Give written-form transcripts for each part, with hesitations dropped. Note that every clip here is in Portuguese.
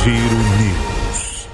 Giro News.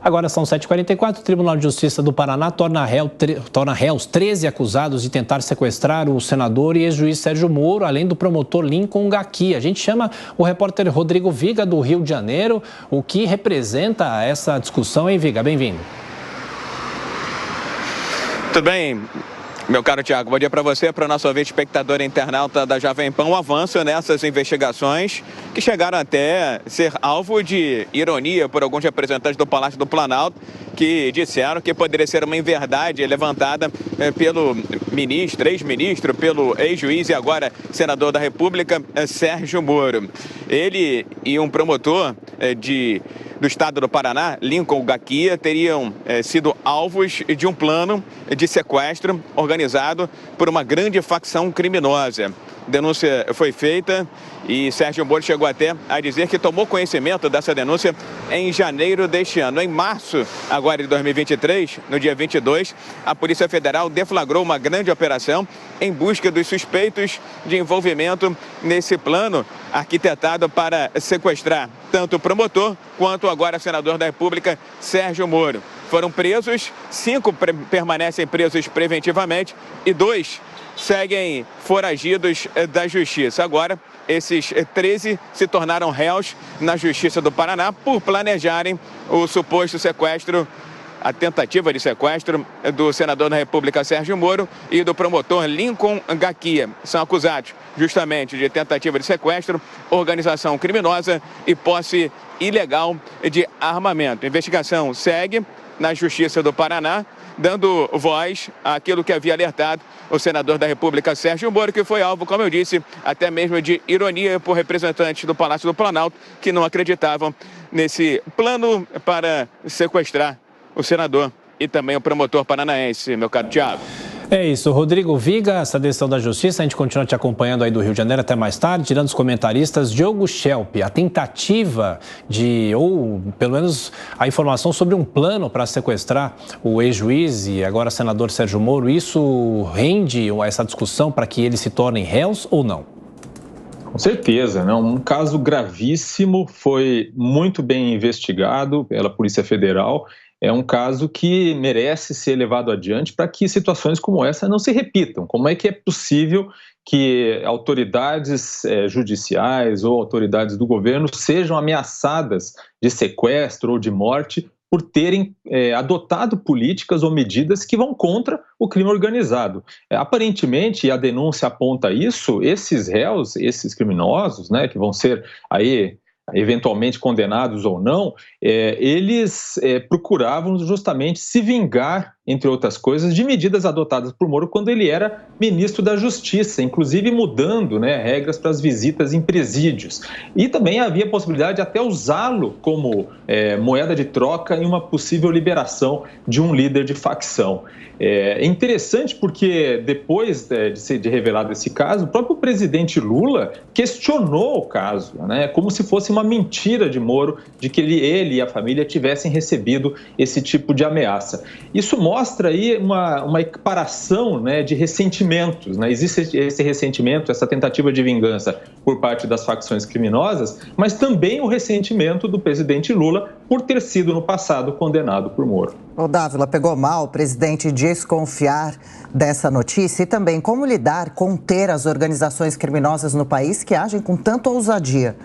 Agora são 7h44, o Tribunal de Justiça do Paraná torna réus 13 acusados de tentar sequestrar o senador e ex-juiz Sérgio Moro, além do promotor Lincoln Gaqui. A gente chama o repórter Rodrigo Viga, do Rio de Janeiro. O que representa essa discussão, hein, Viga? Bem-vindo. Tudo bem, meu caro Tiago? Bom dia para você, para o nosso ouvinte espectador internauta da Jovem Pan. Um avanço nessas investigações que chegaram até ser alvo de ironia por alguns representantes do Palácio do Planalto, que disseram que poderia ser uma inverdade levantada pelo ministro, ex-ministro, pelo ex-juiz e agora senador da República, Sérgio Moro. Ele e um promotor do estado do Paraná, Lincoln Gaqui, teriam sido alvos de um plano de sequestro organizado por uma grande facção criminosa. A denúncia foi feita e Sérgio Moro chegou até a dizer que tomou conhecimento dessa denúncia em janeiro deste ano. Em março, agora de 2023, no dia 22, a Polícia Federal deflagrou uma grande operação em busca dos suspeitos de envolvimento nesse plano arquitetado para sequestrar tanto o promotor quanto agora senador da República, Sérgio Moro. Foram presos, 5 permanecem presos preventivamente e 2 seguem foragidos da Justiça. Agora, esses 13 se tornaram réus na Justiça do Paraná por planejarem o suposto sequestro, a tentativa de sequestro do senador da República, Sérgio Moro, e do promotor Lincoln Gaqui. São acusados justamente de tentativa de sequestro, organização criminosa e posse ilegal de armamento. A investigação segue na Justiça do Paraná, dando voz àquilo que havia alertado o senador da República, Sérgio Moro, que foi alvo, como eu disse, até mesmo de ironia por representantes do Palácio do Planalto, que não acreditavam nesse plano para sequestrar o senador e também o promotor paranaense, meu caro Tiago. É isso, Rodrigo Viga, essa decisão da Justiça, a gente continua te acompanhando aí do Rio de Janeiro até mais tarde, tirando os comentaristas. Diogo Schelp, a tentativa ou pelo menos a informação sobre um plano para sequestrar o ex-juiz e agora senador Sérgio Moro, isso rende essa discussão para que eles se tornem réus ou não? Com certeza, né? Um caso gravíssimo, foi muito bem investigado pela Polícia Federal. É um caso que merece ser levado adiante para que situações como essa não se repitam. Como é que é possível que autoridades judiciais ou autoridades do governo sejam ameaçadas de sequestro ou de morte por terem adotado políticas ou medidas que vão contra o crime organizado? Aparentemente, e a denúncia aponta isso, esses réus, esses criminosos, né, que vão ser aí eventualmente condenados ou não, eles procuravam justamente se vingar, entre outras coisas, de medidas adotadas por Moro quando ele era ministro da Justiça, inclusive mudando, né, regras para as visitas em presídios. E também havia a possibilidade de até usá-lo como moeda de troca em uma possível liberação de um líder de facção. É interessante porque depois de revelado esse caso, o próprio presidente Lula questionou o caso, né, como se fosse uma mentira de Moro, de que ele e a família tivessem recebido esse tipo de ameaça. Isso mostra aí uma equiparação, né, de ressentimentos, né? Existe esse ressentimento, essa tentativa de vingança por parte das facções criminosas, mas também o ressentimento do presidente Lula por ter sido no passado condenado por Moro. O Dávila, pegou mal o presidente desconfiar dessa notícia e também como lidar, conter as organizações criminosas no país que agem com tanta ousadia?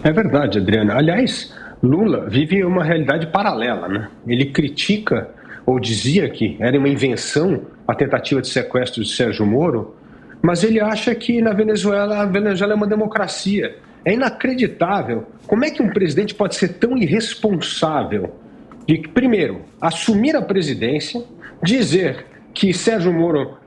É verdade, Adriana. Aliás, Lula vive uma realidade paralela, né? Ele critica ou dizia que era uma invenção a tentativa de sequestro de Sérgio Moro, mas ele acha que a Venezuela é uma democracia. É inacreditável. Como é que um presidente pode ser tão irresponsável de, primeiro, assumir a presidência, dizer que Sérgio Moro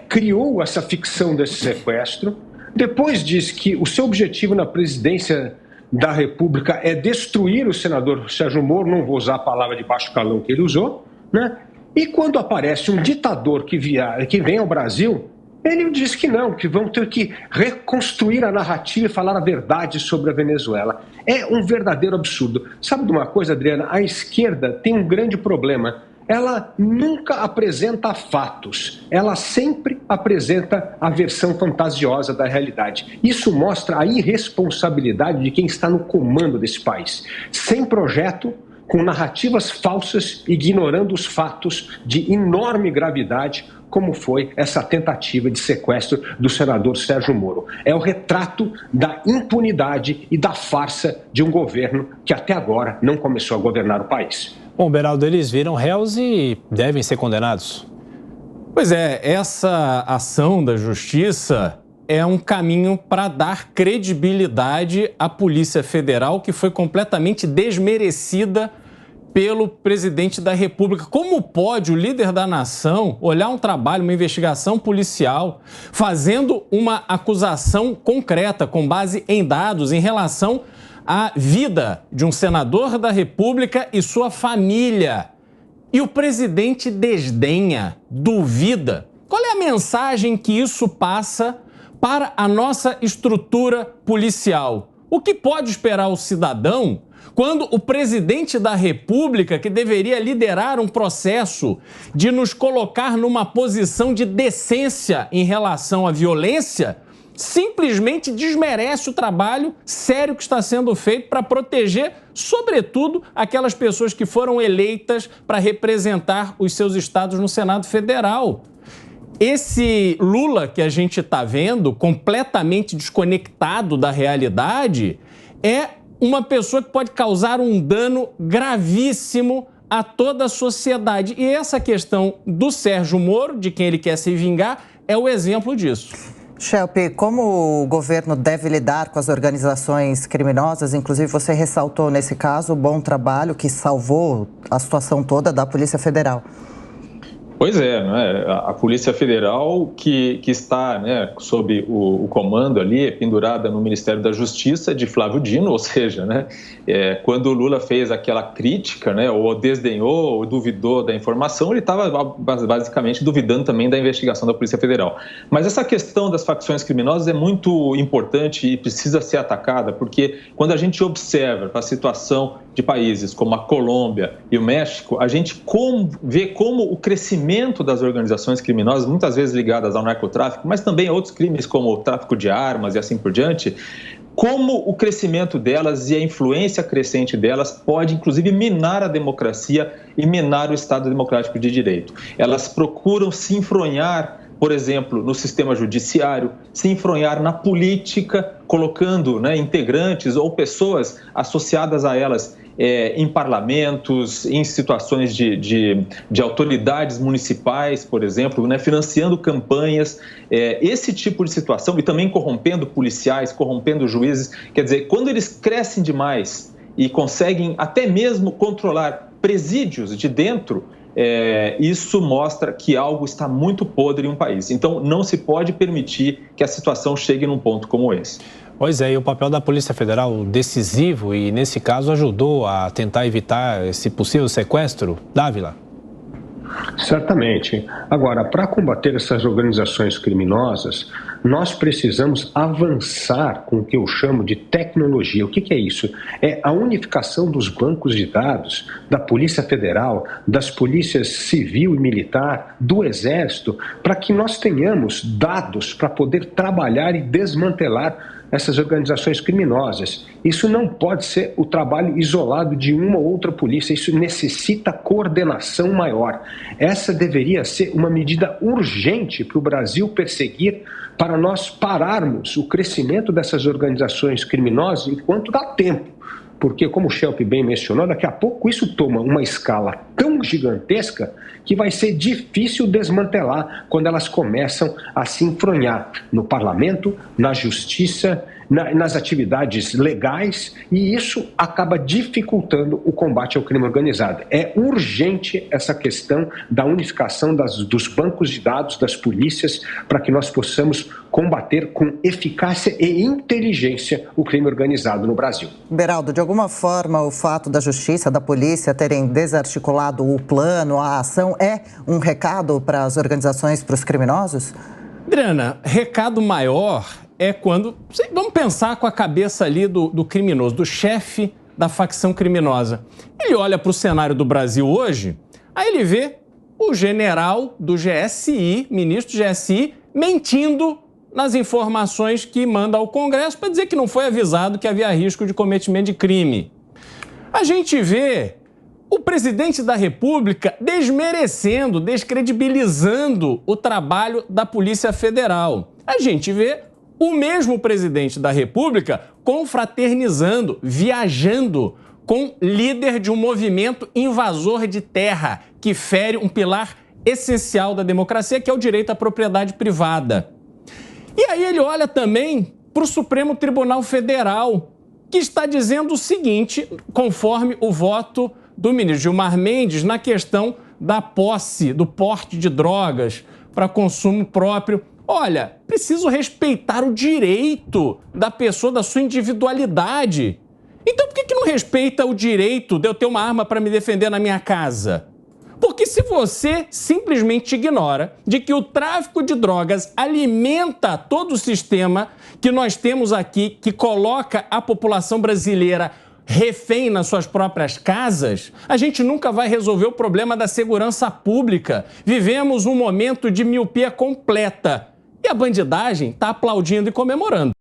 criou essa ficção desse sequestro, depois diz que o seu objetivo na presidência da República é destruir o senador Sérgio Moro, não vou usar a palavra de baixo calão que ele usou, né? E quando aparece um ditador que vem ao Brasil, ele diz que não, que vão ter que reconstruir a narrativa e falar a verdade sobre a Venezuela. É um verdadeiro absurdo. Sabe de uma coisa, Adriana? A esquerda tem um grande problema. ela nunca apresenta fatos, ela sempre apresenta a versão fantasiosa da realidade. Isso mostra a irresponsabilidade de quem está no comando desse país. Sem projeto, com narrativas falsas, ignorando os fatos de enorme gravidade, como foi essa tentativa de sequestro do senador Sérgio Moro. É o retrato da impunidade e da farsa de um governo que até agora não começou a governar o país. Bom, Beraldo, eles viram réus e devem ser condenados. Pois é, essa ação da Justiça é um caminho para dar credibilidade à Polícia Federal, que foi completamente desmerecida pelo presidente da República. Como pode o líder da nação olhar um trabalho, uma investigação policial, fazendo uma acusação concreta, com base em dados, em relação à vida de um senador da República e sua família? E o presidente desdenha, duvida. Qual é a mensagem que isso passa para a nossa estrutura policial? O que pode esperar o cidadão quando o presidente da República, que deveria liderar um processo de nos colocar numa posição de decência em relação à violência, simplesmente desmerece o trabalho sério que está sendo feito para proteger, sobretudo, aquelas pessoas que foram eleitas para representar os seus estados no Senado Federal? Esse Lula que a gente está vendo, completamente desconectado da realidade, é uma pessoa que pode causar um dano gravíssimo a toda a sociedade. E essa questão do Sérgio Moro, de quem ele quer se vingar, é o exemplo disso. Schelp, como o governo deve lidar com as organizações criminosas? Inclusive, você ressaltou nesse caso o bom trabalho que salvou a situação toda da Polícia Federal. Pois é, né? A Polícia Federal que está, né, sob o comando ali, pendurada no Ministério da Justiça de Flávio Dino, ou seja, né, quando o Lula fez aquela crítica, né, ou desdenhou, ou duvidou da informação, ele estava basicamente duvidando também da investigação da Polícia Federal. Mas essa questão das facções criminosas é muito importante e precisa ser atacada, porque quando a gente observa a situação de países como a Colômbia e o México, a gente vê como o crescimento das organizações criminosas, muitas vezes ligadas ao narcotráfico, mas também a outros crimes como o tráfico de armas e assim por diante, como o crescimento delas e a influência crescente delas pode, inclusive, minar a democracia e minar o Estado democrático de direito. Elas procuram se enfronhar, por exemplo, no sistema judiciário, se enfronhar na política, colocando, né, integrantes ou pessoas associadas a elas em parlamentos, em situações de autoridades municipais, por exemplo, né, financiando campanhas, esse tipo de situação, e também corrompendo policiais, corrompendo juízes. Quer dizer, quando eles crescem demais e conseguem até mesmo controlar presídios de dentro, isso mostra que algo está muito podre em um país. Então, não se pode permitir que a situação chegue num ponto como esse. Pois é, e o papel da Polícia Federal decisivo e, nesse caso, ajudou a tentar evitar esse possível sequestro? Dávila? Certamente. Agora, para combater essas organizações criminosas, nós precisamos avançar com o que eu chamo de tecnologia. O que é isso? É a unificação dos bancos de dados da Polícia Federal, das polícias civil e militar, do Exército, para que nós tenhamos dados para poder trabalhar e desmantelar essas organizações criminosas. Isso não pode ser o trabalho isolado de uma ou outra polícia, isso necessita coordenação maior. Essa deveria ser uma medida urgente para o Brasil perseguir, para nós pararmos o crescimento dessas organizações criminosas enquanto dá tempo. Porque, como o Schelp bem mencionou, daqui a pouco isso toma uma escala tão gigantesca que vai ser difícil desmantelar quando elas começam a se enfronhar no parlamento, na justiça, nas atividades legais, e isso acaba dificultando o combate ao crime organizado. É urgente essa questão da unificação dos bancos de dados, das polícias, para que nós possamos combater com eficácia e inteligência o crime organizado no Brasil. Beraldo, de alguma forma o fato da justiça, da polícia terem desarticulado o plano, a ação, é um recado para as organizações, para os criminosos? Adriana, recado maior é quando... Vamos pensar com a cabeça ali do criminoso, do chefe da facção criminosa. Ele olha para o cenário do Brasil hoje, Aí ele vê o general do GSI, ministro do GSI, mentindo nas informações que manda ao Congresso para dizer que não foi avisado que havia risco de cometimento de crime. A gente vê o presidente da República desmerecendo, descredibilizando o trabalho da Polícia Federal. A gente vê o mesmo presidente da República confraternizando, viajando com líder de um movimento invasor de terra que fere um pilar essencial da democracia, que é o direito à propriedade privada. E aí ele olha também para o Supremo Tribunal Federal, que está dizendo o seguinte, conforme o voto do ministro Gilmar Mendes na questão da posse, do porte de drogas para consumo próprio. Olha, preciso respeitar o direito da pessoa, da sua individualidade. Então por que não respeita o direito de eu ter uma arma para me defender na minha casa? Porque se você simplesmente ignora de que o tráfico de drogas alimenta todo o sistema que nós temos aqui, que coloca a população brasileira refém nas suas próprias casas, a gente nunca vai resolver o problema da segurança pública. Vivemos um momento de miopia completa. E a bandidagem está aplaudindo e comemorando.